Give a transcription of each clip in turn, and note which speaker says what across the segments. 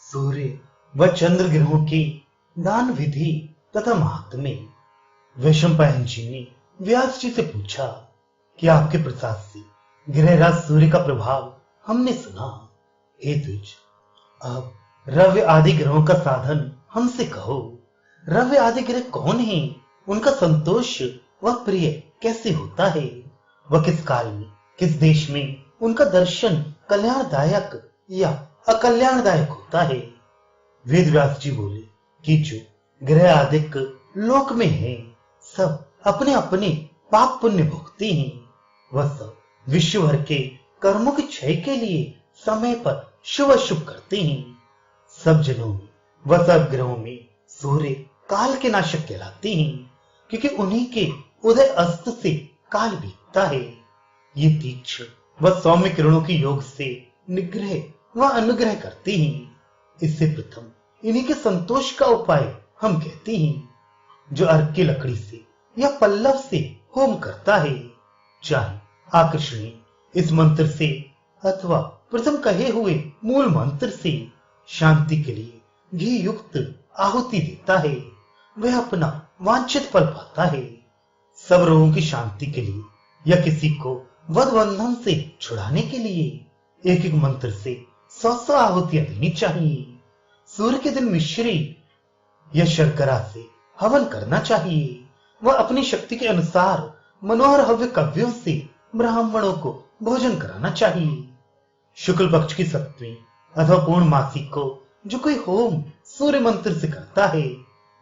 Speaker 1: सूर्य व चंद्र ग्रहों की दान विधि तथा महात्म्य। वैशंपायन जी ने व्यास जी से पूछा कि आपके प्रसाद से ग्रहराज सूर्य का प्रभाव हमने सुना। हे द्विज, अब रवि आदि ग्रहों का साधन हमसे कहो। रवि आदि ग्रह कौन है? उनका संतोष व प्रिय कैसे होता है? वह किस काल में, किस देश में उनका दर्शन कल्याणदायक या अकल्याणदायक होता है? वेद व्यास जी बोले कि जो ग्रह आदिक लोक में है, सब अपने अपने पाप पुण्य भोगते हैं। वह सब विश्व भर के कर्मों के क्षय के लिए समय पर शुभ अशुभ करते हैं। सब जनों में व सब ग्रहों में सूर्य काल के नाशक कहलाते हैं, क्योंकि उन्हीं के उदय अस्त से काल बीतता है। ये तीक्ष्ण व सौम्य किरणों के योग से निग्रह व अनुग्रह करते हैं। इससे प्रथम इन्हीं के संतोष का उपाय हम कहते हैं। जो अर्क की लकड़ी से या पल्लव से होम करता है, चाहे आकर्षणी इस मंत्र से अथवा प्रथम कहे हुए मूल मंत्र से शांति के लिए घी युक्त आहुति देता है, वह अपना वांछित फल पाता है। सब रोगों की शांति के लिए या किसी को वध बंधन से छुड़ाने के लिए एक एक मंत्र से 100 आहुतियां देनी चाहिए। सूर्य के दिन मिश्री या शर्करा से हवन करना चाहिए। वह अपनी शक्ति के अनुसार मनोहर हव्य कव्यों से ब्राह्मणों को भोजन कराना चाहिए। शुक्ल पक्ष की सप्तमी अथवा पूर्णमासी को जो कोई होम सूर्य मंत्र से करता है,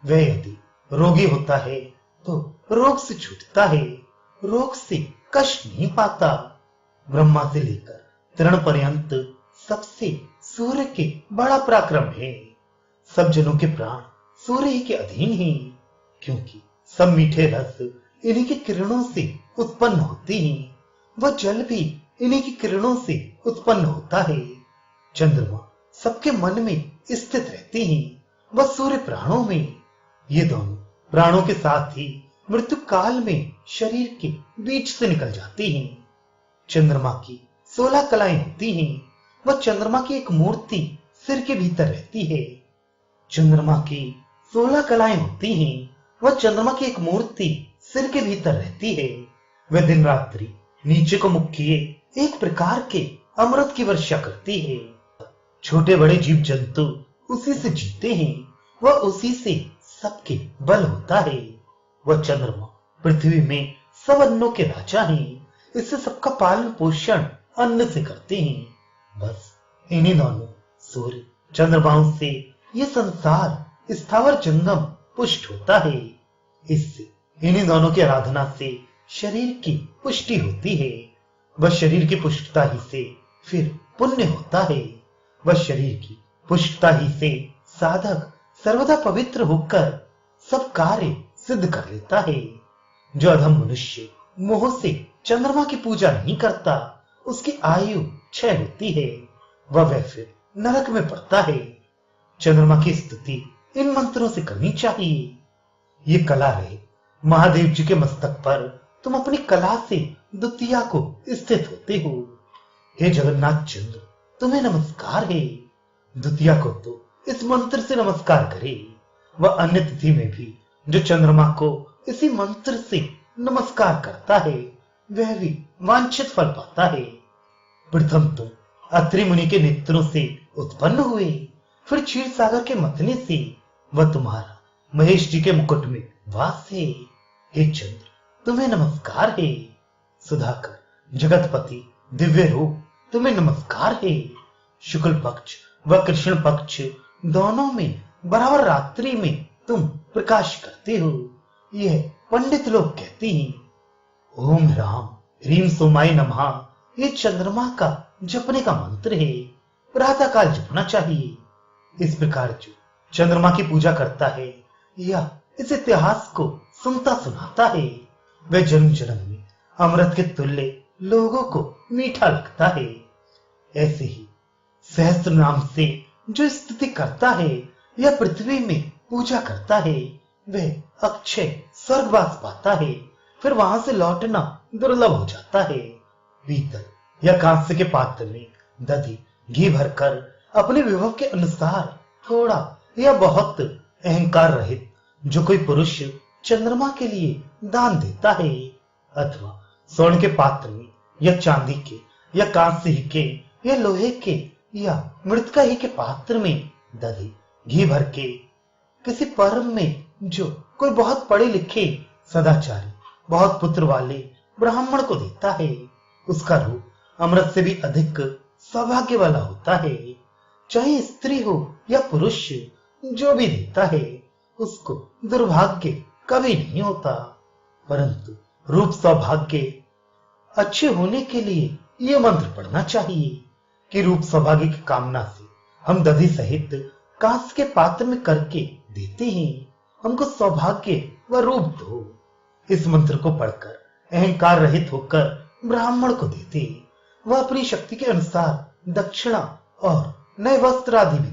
Speaker 1: वह यदि रोगी होता है तो रोग से छूटता है, रोग से कष्ट नहीं पाता। ब्रह्मा से लेकर तृण पर्यंत सबसे सूर्य के बड़ा पराक्रम है। सब जनों के प्राण सूर्य ही के अधीन हैं, क्योंकि सब मीठे रस इन्हीं की किरणों से उत्पन्न होते हैं। वह जल भी इन्हीं की किरणों से उत्पन्न होता है। चंद्रमा सबके मन में स्थित रहते हैं, वह सूर्य प्राणों में। ये दोनों प्राणों के साथ ही मृत्यु काल में शरीर के बीच से निकल जाते हैं। चंद्रमा की 16 कलाएं होती हैं। वह चंद्रमा की एक मूर्ति सिर के भीतर रहती है। चंद्रमा की 16 कलाएं होती हैं। वह चंद्रमा की एक मूर्ति सिर के भीतर रहती है। वह दिन रात्रि नीचे को मुख किए एक प्रकार के अमृत की वर्षा करती है। छोटे बड़े जीव जंतु उसी से जीते हैं। वह उसी से सबके बल होता है। वह चंद्रमा पृथ्वी में सब अन्नों के राजा हैं। इससे सबका पालन पोषण अन्न से करते हैं। बस इन्हीं दोनों सूर्य चंद्रमाओं से ये संसार स्थावर जंगम पुष्ट होता है। इससे इन्हीं दोनों की आराधना से शरीर की पुष्टि होती है। वह शरीर की पुष्टता ही से फिर पुण्य होता है। वह शरीर की पुष्टता ही से साधक सर्वदा पवित्र होकर सब कार्य सिद्ध कर लेता है। जो अधम मनुष्य मोह से चंद्रमा की पूजा नहीं करता, उसकी आयु क्षय होती है। वह फिर नरक में पड़ता है। चंद्रमा की स्तुति इन मंत्रों से करनी चाहिए। ये कला रहे महादेव जी के मस्तक पर तुम अपनी कला से द्वितीया को स्थित होते हो। हे जगन्नाथ चंद्र, तुम्हें नमस्कार है। द्वितीया को तो इस मंत्र से नमस्कार करे। वह अन्य तिथि में भी जो चंद्रमा को इसी मंत्र से नमस्कार करता है, वह भी वांछित फल पाता है। प्रथम तुम अत्रि मुनि के नेत्रों से उत्पन्न हुए, फिर क्षीर सागर के मतने से वह तुम्हारा महेश जी के मुकुट में वास है। हे चंद्र, तुम्हें नमस्कार है। सुधाकर जगतपति दिव्य रूप, तुम्हें नमस्कार है। शुक्ल पक्ष व कृष्ण पक्ष दोनों में बराबर रात्रि में तुम प्रकाश करते हो, यह पंडित लोग कहते हैं। ओम राम ह्रीम सोमाय नमः ये चंद्रमा का जपने का मंत्र है। प्रातः काल जपना चाहिए। इस प्रकार जो चंद्रमा की पूजा करता है या इस इतिहास को सुनता सुनाता है, वह जन्म जन्म में अमृत के तुल्य लोगों को मीठा लगता है। ऐसे ही सहस्त्र नाम से जो स्तुति करता है या पृथ्वी में पूजा करता है, वह अक्षय स्वर्गवास पाता है। फिर वहां से लौटना दुर्लभ हो जाता है। पीतल या कांस्य के पात्र में दधी घी भरकर अपने विभव के अनुसार थोड़ा या बहुत अहंकार रहित जो कोई पुरुष चंद्रमा के लिए दान देता है, अथवा स्वर्ण के पात्र में या चांदी के या कांस्य ही के या लोहे के या मृतिका ही के पात्र में दही घी भर के किसी पर्व में जो कोई बहुत पढ़े लिखे सदाचारी बहुत पुत्र वाले ब्राह्मण को देता है, उसका रूप अमृत से भी अधिक सौभाग्य वाला होता है। चाहे स्त्री हो या पुरुष, जो भी देता है उसको दुर्भाग्य कभी नहीं होता। परंतु रूप सौभाग्य अच्छे होने के लिए यह मंत्र पढ़ना चाहिए कि रूप सौभाग्य की कामना से हम दधी सहित कांस के पात्र में करके देते हैं, हमको सौभाग्य व रूप दो। इस मंत्र को पढ़कर अहंकार रहित होकर ब्राह्मण को देते, वह अपनी शक्ति के अनुसार दक्षिणा और नए वस्त्र आदि भी